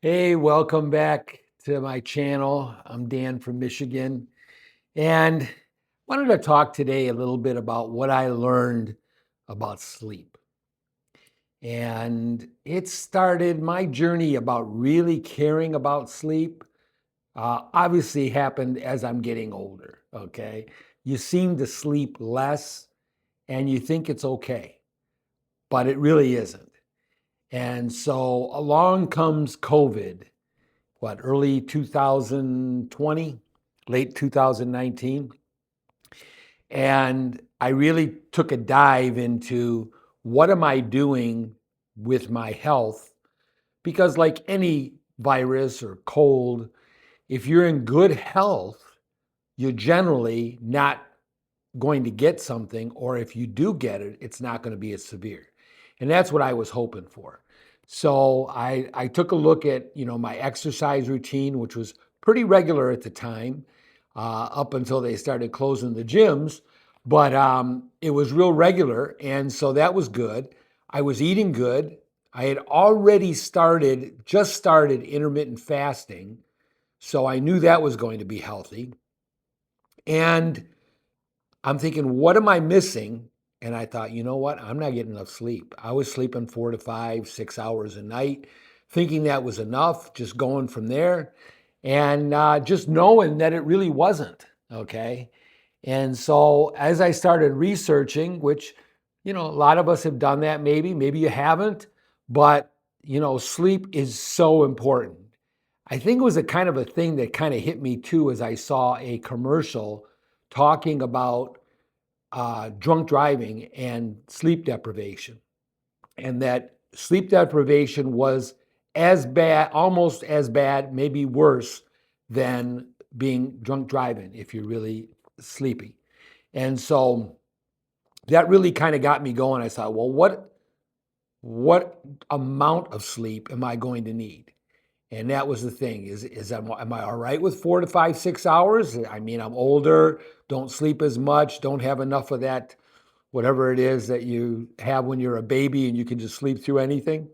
Hey, welcome back to my channel. I'm Dan from Michigan, and wanted to talk today a little bit about what I learned about sleep. And it started my journey about really caring about sleep. Obviously, happened as I'm getting older. Okay, you seem to sleep less, and you think it's okay, but it really isn't. And so along comes COVID, early 2020, late 2019. And I really took a dive into what am I doing with my health? Because, like any virus or cold, if you're in good health, you're generally not going to get something, or if you do get it, it's not going to be as severe. And that's what I was hoping for. So I took a look at my exercise routine, which was pretty regular at the time, up until they started closing the gyms. But it was real regular, and so that was good. I was eating good. I had already just started intermittent fasting, so I knew that was going to be healthy. And I'm thinking, what am I missing? And I thought, you know what? I'm not getting enough sleep. I was sleeping 4 to 5, 6 hours a night, thinking that was enough, just going from there. And just knowing that it really wasn't. Okay. And so as I started researching, which, a lot of us have done that, maybe you haven't, but, sleep is so important. I think it was a kind of a thing that kind of hit me too as I saw a commercial talking about drunk driving and sleep deprivation, and that sleep deprivation was as bad, almost as bad, maybe worse than being drunk driving if you're really sleepy. And so that really kind of got me going. I thought, well, what amount of sleep am I going to need? And that was the thing am I all right with 4 to 5, 6 hours? I mean, I'm older, don't sleep as much, don't have enough of that, whatever it is that you have when you're a baby and you can just sleep through anything.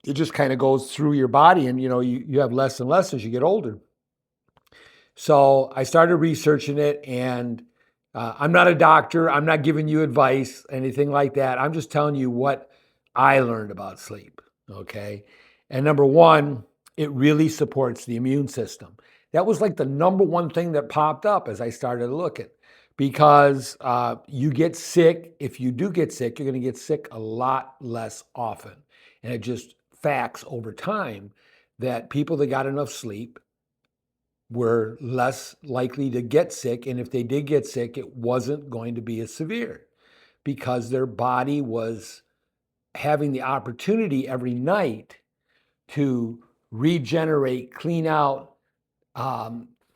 It just kind of goes through your body, and you have less and less as you get older. So I started researching it, and I'm not a doctor. I'm not giving you advice, anything like that. I'm just telling you what I learned about sleep. Okay. And number one, it really supports the immune system. That was like the number one thing that popped up as I started looking, because you get sick. If you do get sick, you're going to get sick a lot less often. And it just facts over time that people that got enough sleep were less likely to get sick. And if they did get sick, it wasn't going to be as severe because their body was having the opportunity every night to regenerate, clean out,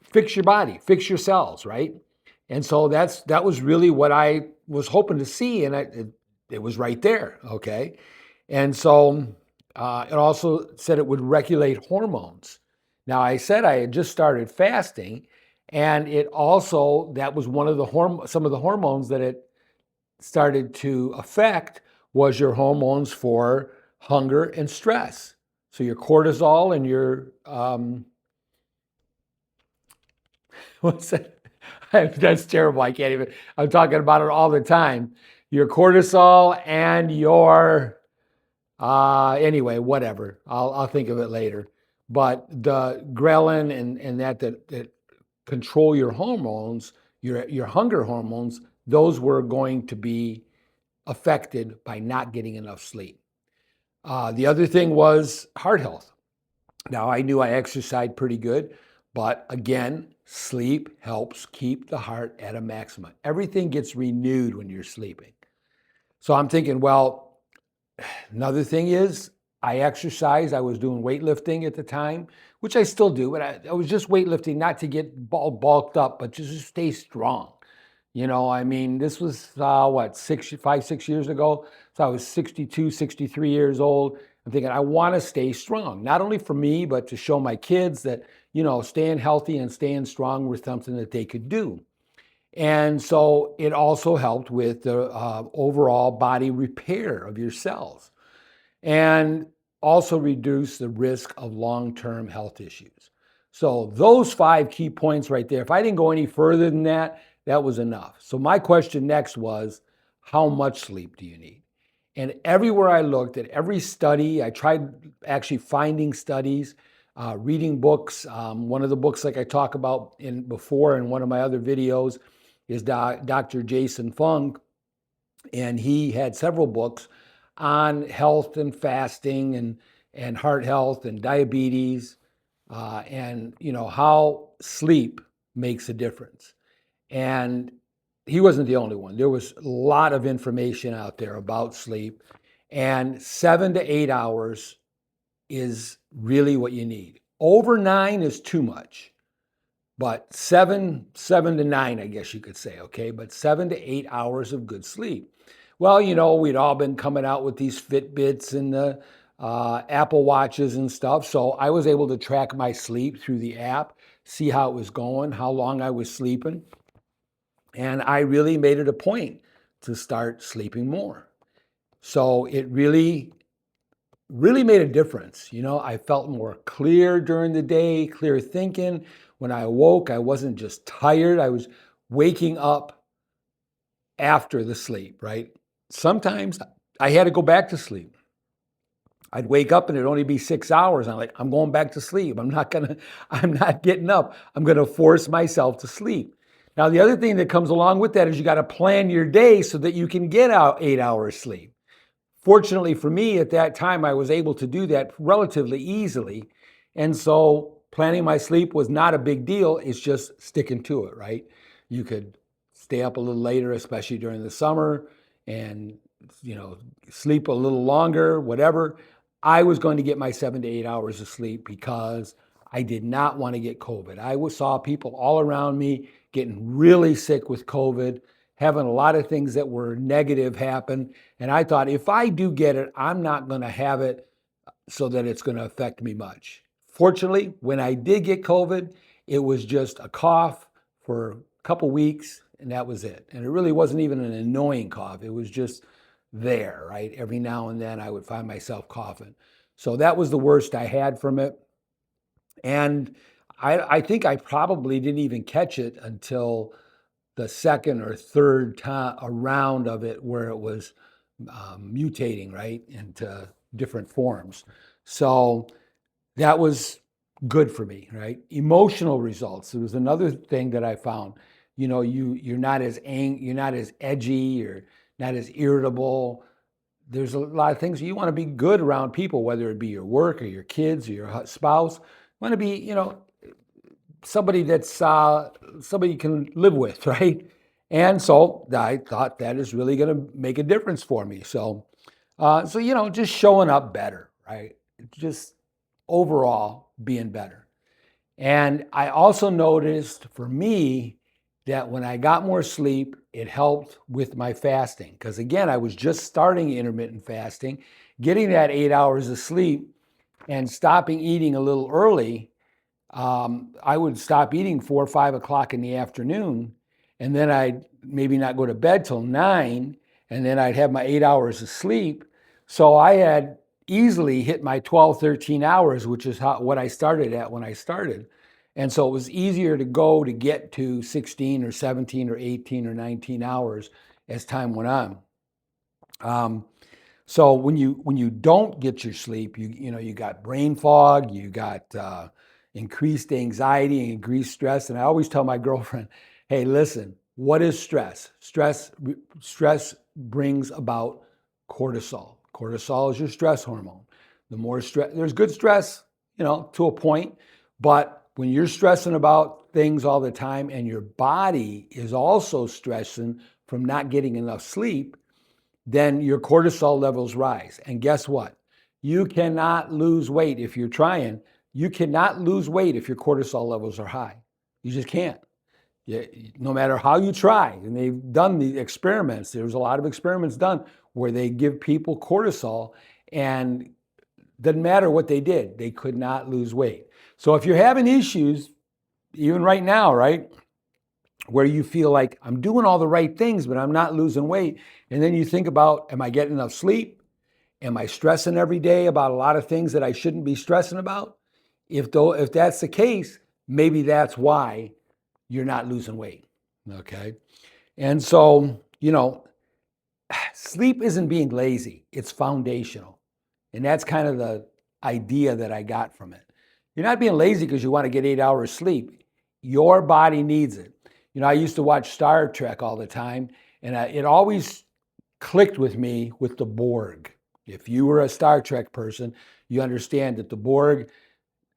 fix your body, fix your cells, right? And so that was really what I was hoping to see, and it was right there, okay? And so it also said it would regulate hormones. Now, I said I had just started fasting, and it also, that was one of some of the hormones that it started to affect was your hormones for hunger and stress. So your cortisol and your, what's that? That's terrible. I can't even, I'm talking about it all the time. Your cortisol and your, anyway, whatever. I'll think of it later. But the ghrelin and that control your hormones, your hunger hormones, those were going to be affected by not getting enough sleep. The other thing was heart health. Now, I knew I exercised pretty good, but again, sleep helps keep the heart at a maximum. Everything gets renewed when you're sleeping. So I'm thinking, well, another thing is I exercise. I was doing weightlifting at the time, which I still do, but I was just weightlifting not to get bulked up, but just to stay strong. I mean, this was what, 6 years ago. So I was 62, 63 years old. I'm thinking I want to stay strong, not only for me, but to show my kids that, staying healthy and staying strong was something that they could do. And so it also helped with the overall body repair of your cells. And also reduce the risk of long-term health issues. So those 5 key points right there, if I didn't go any further than that, that was enough. So my question next was, how much sleep do you need? And everywhere I looked at every study, I tried actually finding studies, reading books. One of the books, like I talk about before in one of my other videos, is Dr. Jason Fung, and he had several books on health and fasting and heart health and diabetes, and how sleep makes a difference. And he wasn't the only one. There was a lot of information out there about sleep, and 7 to 8 hours is really what you need. Over 9 is too much, but 7 to 9, I guess you could say, okay? But 7 to 8 hours of good sleep. Well, we'd all been coming out with these Fitbits and the Apple Watches and stuff. So I was able to track my sleep through the app, see how it was going, how long I was sleeping. And I really made it a point to start sleeping more. So it really made a difference. I felt more clear during the day, clear thinking. When I awoke, I wasn't just tired. I was waking up after the sleep, right? Sometimes I had to go back to sleep. I'd wake up and it'd only be 6 hours. I'm like, I'm going back to sleep. I'm not getting up. I'm going to force myself to sleep. Now, the other thing that comes along with that is you got to plan your day so that you can get out 8 hours sleep. Fortunately for me, at that time, I was able to do that relatively easily. And so planning my sleep was not a big deal. It's just sticking to it, right? You could stay up a little later, especially during the summer, and sleep a little longer, whatever. I was going to get my 7 to 8 hours of sleep because I did not want to get COVID. I saw people all around me getting really sick with COVID, having a lot of things that were negative happen. And I thought, if I do get it, I'm not going to have it so that it's going to affect me much. Fortunately, when I did get COVID, it was just a cough for a couple weeks, and that was it. And it really wasn't even an annoying cough. It was just there, right? Every now and then I would find myself coughing. So that was the worst I had from it. And I think I probably didn't even catch it until the second or third time around of it, where it was mutating, right, into different forms. So that was good for me, right? Emotional results. It was another thing that I found. You're not as you're not as edgy, you're not as irritable. There's a lot of things you want to be good around people, whether it be your work or your kids or your spouse. You want to be, somebody that's somebody you can live with, right? And so I thought that is really going to make a difference for me. So, just showing up better, right? Just overall being better. And I also noticed for me that when I got more sleep, it helped with my fasting. Because again, I was just starting intermittent fasting, getting that 8 hours of sleep and stopping eating a little early. I would stop eating 4 or 5 o'clock in the afternoon, and then I'd maybe not go to bed till 9, and then I'd have my 8 hours of sleep. So I had easily hit my 12, 13 hours, which is what I started at when I started. And so it was easier to get to 16 or 17 or 18 or 19 hours as time went on. So when you don't get your sleep, you got brain fog, you got increased anxiety and increased stress. And I always tell my girlfriend, hey, listen, what is stress? Stress brings about cortisol. Cortisol is your stress hormone. The more stress, there's good stress, to a point, but when you're stressing about things all the time and your body is also stressing from not getting enough sleep, then your cortisol levels rise. And guess what? You cannot lose weight if you're trying. You cannot lose weight if your cortisol levels are high. You just can't. No matter how you try. And they've done the experiments. There's a lot of experiments done where they give people cortisol, and doesn't matter what they did, they could not lose weight. So if you're having issues, even right now, right, where you feel like I'm doing all the right things, but I'm not losing weight, and then you think about, am I getting enough sleep? Am I stressing every day about a lot of things that I shouldn't be stressing about? If that's the case, maybe that's why you're not losing weight. Okay. And so, sleep isn't being lazy, it's foundational. And that's kind of the idea that I got from it. You're not being lazy because you want to get 8 hours sleep. Your body needs it. I used to watch Star Trek all the time, and it always clicked with me with the Borg. If you were a Star Trek person, you understand that the Borg,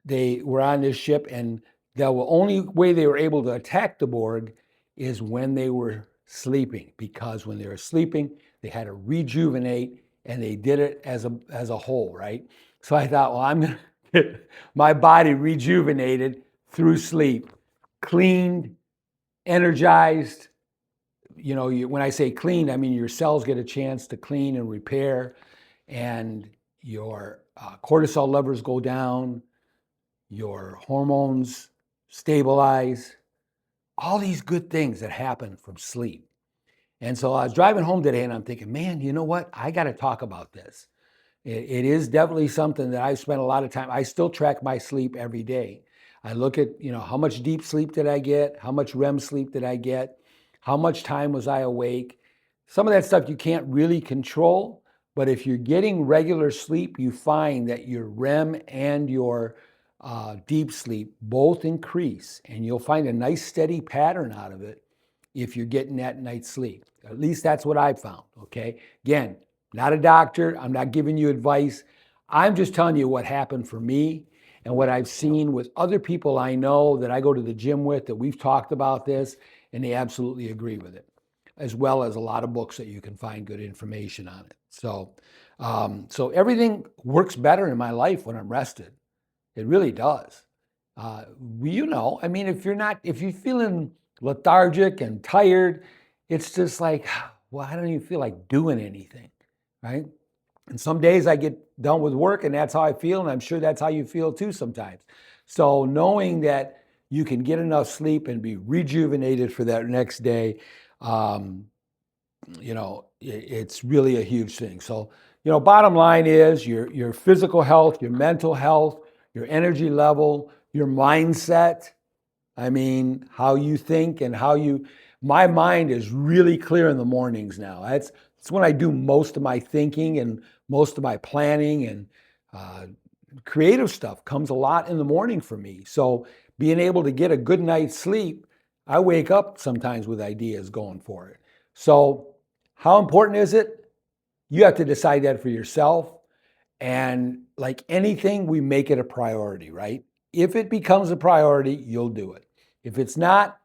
they were on this ship, and the only way they were able to attack the Borg is when they were sleeping, because when they were sleeping, they had to rejuvenate, and they did it as a whole, right? So I thought, well, I'm going to get my body rejuvenated through sleep, cleaned, energized. When I say clean, I mean your cells get a chance to clean and repair, and your cortisol levels go down, your hormones stabilize, all these good things that happen from sleep. And so I was driving home today and I'm thinking, man, you know what? I got to talk about this. It is definitely something that I've spent a lot of time. I still track my sleep every day. I look at, how much deep sleep did I get? How much REM sleep did I get? How much time was I awake? Some of that stuff you can't really control, but if you're getting regular sleep, you find that your REM and your deep sleep both increase, and you'll find a nice steady pattern out of it if you're getting that night's sleep. At least that's what I've found, okay? Again, not a doctor. I'm not giving you advice. I'm just telling you what happened for me and what I've seen with other people I know that I go to the gym with, that we've talked about this, and they absolutely agree with it, as well as a lot of books that you can find good information on it. So everything works better in my life when I'm rested. It really does. If you're feeling lethargic and tired, it's just like, well, I don't even feel like doing anything, right? And some days I get done with work and that's how I feel, and I'm sure that's how you feel too sometimes. So knowing that you can get enough sleep and be rejuvenated for that next day, it's really a huge thing. So, bottom line is your physical health, your mental health, your energy level, your mindset. I mean, how you think and my mind is really clear in the mornings now. It's when I do most of my thinking and most of my planning, and creative stuff comes a lot in the morning for me. So being able to get a good night's sleep, I wake up sometimes with ideas going for it. So how important is it? You have to decide that for yourself. And like anything, we make it a priority, right? If it becomes a priority, you'll do it. If it's not,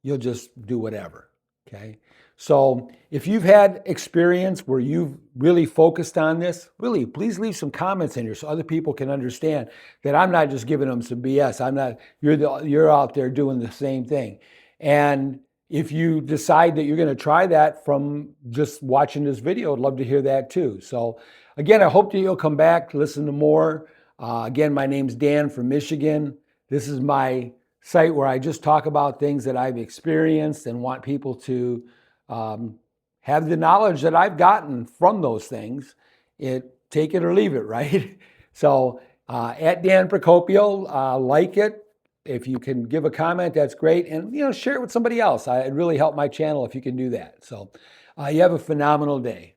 you'll just do whatever, okay? So if you've had experience where you've really focused on this, really, please leave some comments in here so other people can understand that I'm not just giving them some BS. You're out there doing the same thing. And if you decide that you're going to try that from just watching this video, I'd love to hear that too. So again, I hope that you'll come back to listen to more. Again, my name's Dan from Michigan. This is my site where I just talk about things that I've experienced and want people to have the knowledge that I've gotten from those things. Take it or leave it, right? So at Dan Procopio, like it. If you can give a comment, that's great. And, share it with somebody else. It'd really help my channel if you can do that. So you have a phenomenal day.